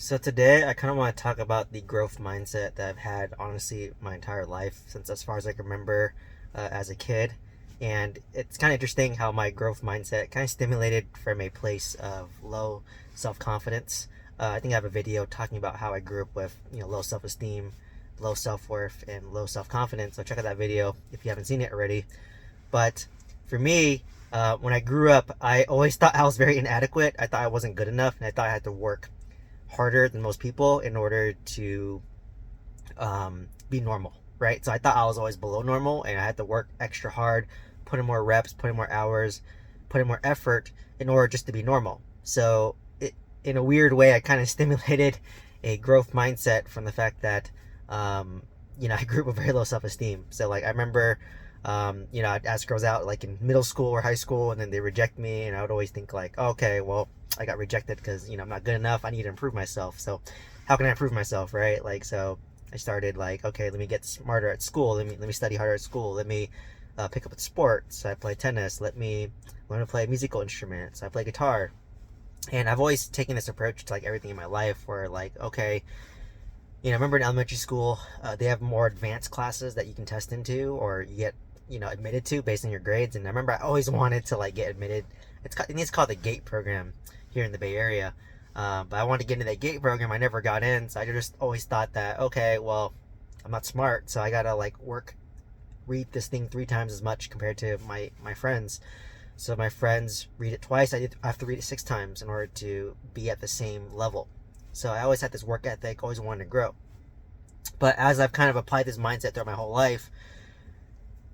So today I kind of want to talk about the growth mindset that I've had honestly my entire life since as far as I can remember as a kid. And it's kind of interesting how my growth mindset kind of stimulated from a place of low self-confidence. I think I have a video talking about how I grew up with low self-esteem, low self-worth, and low self-confidence. So check out that video if you haven't seen it already. But for me, when I grew up, I always thought I was very inadequate. I thought I wasn't good enough, and I thought I had to work harder than most people in order to be normal, right? So I thought I was always below normal and I had to work extra hard, put in more reps, put in more hours, put in more effort in order just to be normal. So in a weird way, I kind of stimulated a growth mindset from the fact that, I grew up with very low self-esteem. So like I remember, I'd ask girls out like in middle school or high school, and then they reject me, and I would always think like, okay, well, I got rejected because I'm not good enough. I need to improve myself. So how can I improve myself, right? Like so, I started like, okay, let me get smarter at school. Let me study harder at school. Let me pick up sports. So I play tennis. Let me learn to play musical instruments. So I play guitar. And I've always taken this approach to like everything in my life, where like, okay, remember in elementary school, they have more advanced classes that you can test into or you get, admitted to based on your grades. And I remember I always wanted to like get admitted. I think it's called the GATE program here in the Bay Area. But I wanted to get into that GATE program. I never got in. So I just always thought that, okay, well, I'm not smart. So I got to like read this thing 3 times as much compared to my friends. So my friends read it twice. I have to read it 6 times in order to be at the same level. So I always had this work ethic, always wanted to grow. But as I've kind of applied this mindset throughout my whole life,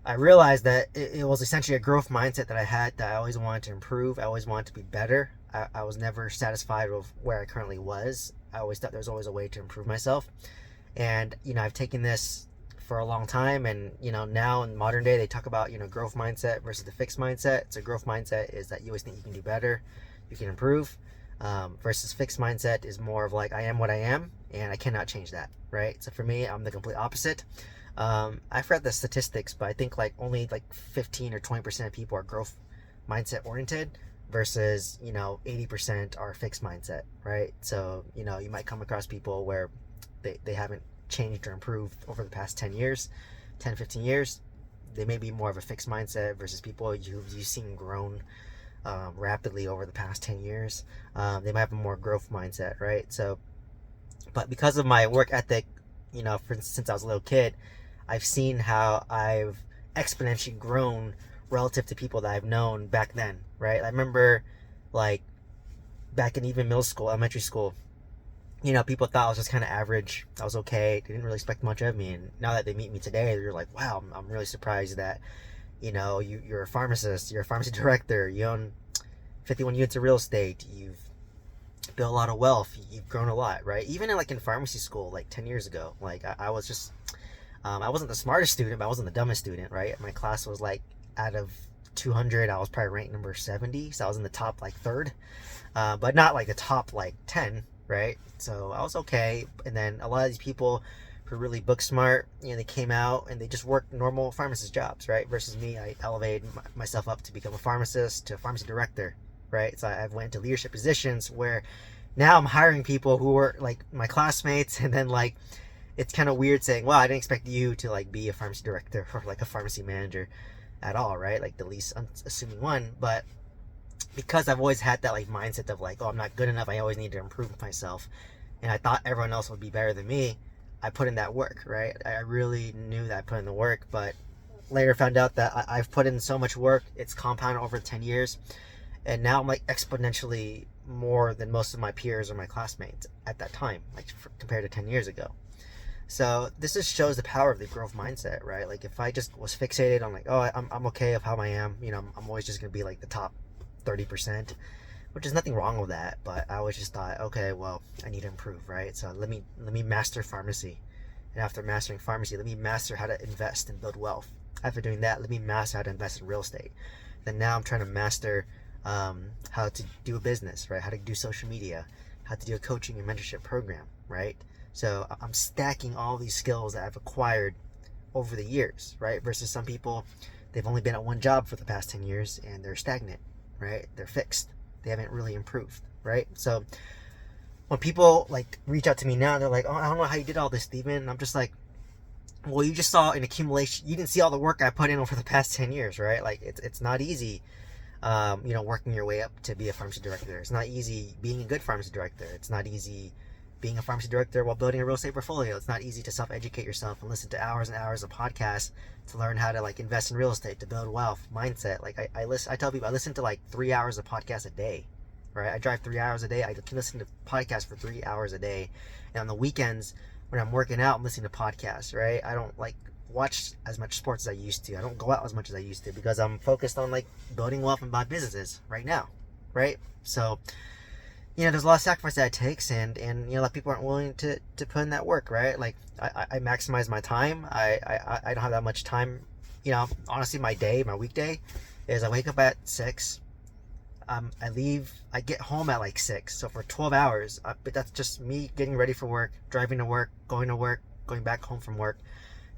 I realized that it was essentially a growth mindset that I had, that I always wanted to improve. I always wanted to be better. I was never satisfied with where I currently was. I always thought there was always a way to improve myself. And, I've taken this for a long time. And, now in modern day, they talk about, growth mindset versus the fixed mindset. So growth mindset is that you always think you can do better, you can improve. Versus fixed mindset is more of like, I am what I am and I cannot change that, right? So for me, I'm the complete opposite. I forgot the statistics, but I think like only like 15 or 20% of people are growth mindset oriented versus 80% are fixed mindset, right? So you might come across people where they haven't changed or improved over the past 10 years, 10 15 years. They may be more of a fixed mindset versus people you've seen grown rapidly over the past 10 years. They might have a more growth mindset, right? So but because of my work ethic, since I was a little kid, I've seen how I've exponentially grown relative to people that I've known back then, right? I remember like back in even middle school, elementary school, people thought I was just kind of average. I was okay. They didn't really expect much of me. And now that they meet me today, they're like, wow, I'm really surprised that, you're a pharmacist, you're a pharmacy director, you own 51 units of real estate, you've built a lot of wealth, you've grown a lot, right? Even in pharmacy school, like 10 years ago, like I was just, I wasn't the smartest student, but I wasn't the dumbest student, right? My class was like out of 200, I was probably ranked number 70. So I was in the top like third, but not like the top like 10, right? So I was okay. And then a lot of these people who are really book smart, they came out and they just worked normal pharmacist jobs, right? Versus me, I elevated myself up to become a pharmacist, to a pharmacy director, right? So I've went to leadership positions where now I'm hiring people who were like my classmates, and then like it's kind of weird saying, well, I didn't expect you to like be a pharmacy director or like a pharmacy manager at all, right? Like the least assuming one. But because I've always had that like mindset of like, oh, I'm not good enough, I always need to improve myself, and I thought everyone else would be better than me, I put in that work, right? I really knew that I put in the work, but later found out that I've put in so much work, it's compounded over 10 years, and now I'm like exponentially more than most of my peers or my classmates at that time, like compared to 10 years ago. So this just shows the power of the growth mindset, right? Like if I just was fixated on like, oh, I'm okay of how I am, I'm always just gonna be like the top 30%, which is nothing wrong with that. But I always just thought, okay, well, I need to improve, right? So let me master pharmacy, and after mastering pharmacy, let me master how to invest and build wealth. After doing that, let me master how to invest in real estate. Then now I'm trying to master how to do a business, right? How to do social media, how to do a coaching and mentorship program, right? So I'm stacking all these skills that I've acquired over the years, right? Versus some people, they've only been at one job for the past 10 years and they're stagnant, right? They're fixed. They haven't really improved, right? So when people like reach out to me now, they're like, oh, I don't know how you did all this, Steven. And I'm just like, well, you just saw an accumulation. You didn't see all the work I put in over the past 10 years, right? Like, it's not easy, working your way up to be a pharmacy director. It's not easy being a good pharmacy director. It's not easy being a pharmacy director while building a real estate portfolio. It's not easy to self-educate yourself and listen to hours and hours of podcasts to learn how to like invest in real estate, to build wealth, mindset. Like I tell people I listen to like 3 hours of podcasts a day, right? I drive 3 hours a day. I can listen to podcasts for 3 hours a day. And on the weekends when I'm working out, I'm listening to podcasts, right? I don't like watch as much sports as I used to. I don't go out as much as I used to because I'm focused on like building wealth and buying businesses right now, right? So, there's a lot of sacrifice that it takes, and a lot of people aren't willing to put in that work, right? Like I maximize my time. I don't have that much time. Honestly, my weekday is I wake up at 6. I get home at like 6. So for 12 hours, but that's just me getting ready for work, driving to work, going back home from work.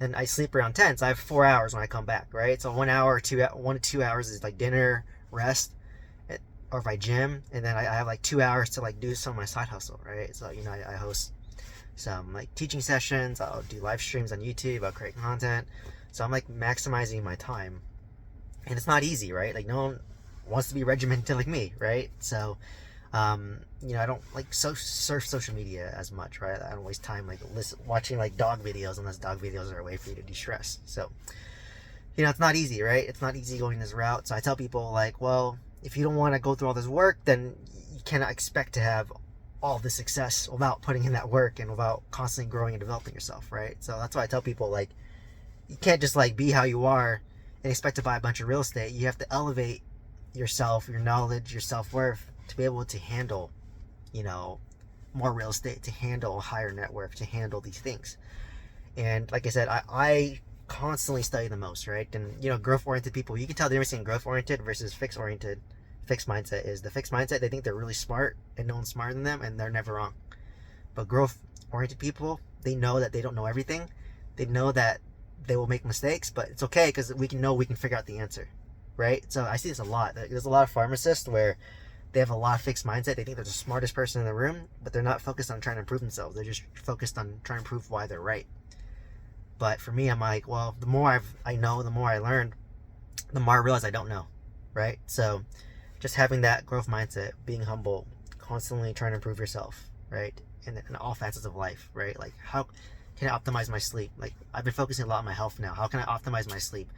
And I sleep around 10. So I have 4 hours when I come back, right? So 1 hour or 1 to 2 hours is like dinner, rest, or if I gym, and then I have like 2 hours to like do some of my side hustle, right? So, I host some like teaching sessions. I'll do live streams on YouTube. I'll create content. So I'm like maximizing my time, and it's not easy, right? Like no one wants to be regimented like me, right? So, I don't like surf social media as much, right? I don't waste time like watching like dog videos unless dog videos are a way for you to de-stress. So, it's not easy, right? It's not easy going this route. So I tell people like, well, if you don't want to go through all this work, then you cannot expect to have all the success without putting in that work and without constantly growing and developing yourself, right? So that's why I tell people like, you can't just like be how you are and expect to buy a bunch of real estate. You have to elevate yourself, your knowledge, your self-worth to be able to handle, more real estate, to handle a higher net worth, to handle these things. And like I said, I constantly study the most, right? And growth-oriented people, you can tell the difference between growth-oriented versus fixed-oriented. Fixed mindset is the fixed mindset. They think they're really smart and no one's smarter than them, and they're never wrong. But growth-oriented people, they know that they don't know everything. They know that they will make mistakes, but it's okay because we can figure out the answer, right? So I see this a lot. There's a lot of pharmacists where they have a lot of fixed mindset. They think they're the smartest person in the room, but they're not focused on trying to improve themselves. They're just focused on trying to prove why they're right. But for me, I'm like, well, the more I know, the more I learn, the more I realize I don't know, right? So just having that growth mindset, being humble, constantly trying to improve yourself, right? In all facets of life, right? Like, how can I optimize my sleep? Like, I've been focusing a lot on my health now. How can I optimize my sleep?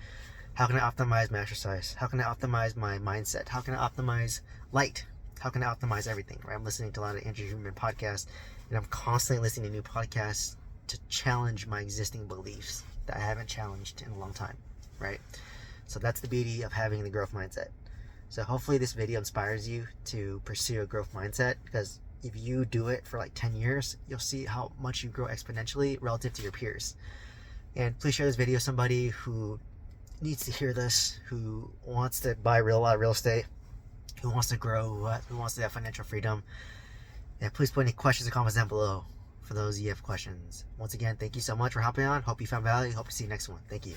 How can I optimize my exercise? How can I optimize my mindset? How can I optimize light? How can I optimize everything, right? I'm listening to a lot of Andrew Huberman podcasts, and I'm constantly listening to new podcasts to challenge my existing beliefs that I haven't challenged in a long time, right? So that's the beauty of having the growth mindset. So hopefully this video inspires you to pursue a growth mindset, because if you do it for like 10 years, you'll see how much you grow exponentially relative to your peers. And please share this video with somebody who needs to hear this, who wants to buy a lot of real estate, who wants to grow, who wants to have financial freedom. And please put any questions or comments down below for those of you have questions. Once again, thank you so much for hopping on. Hope you found value. Hope to see you next one. Thank you.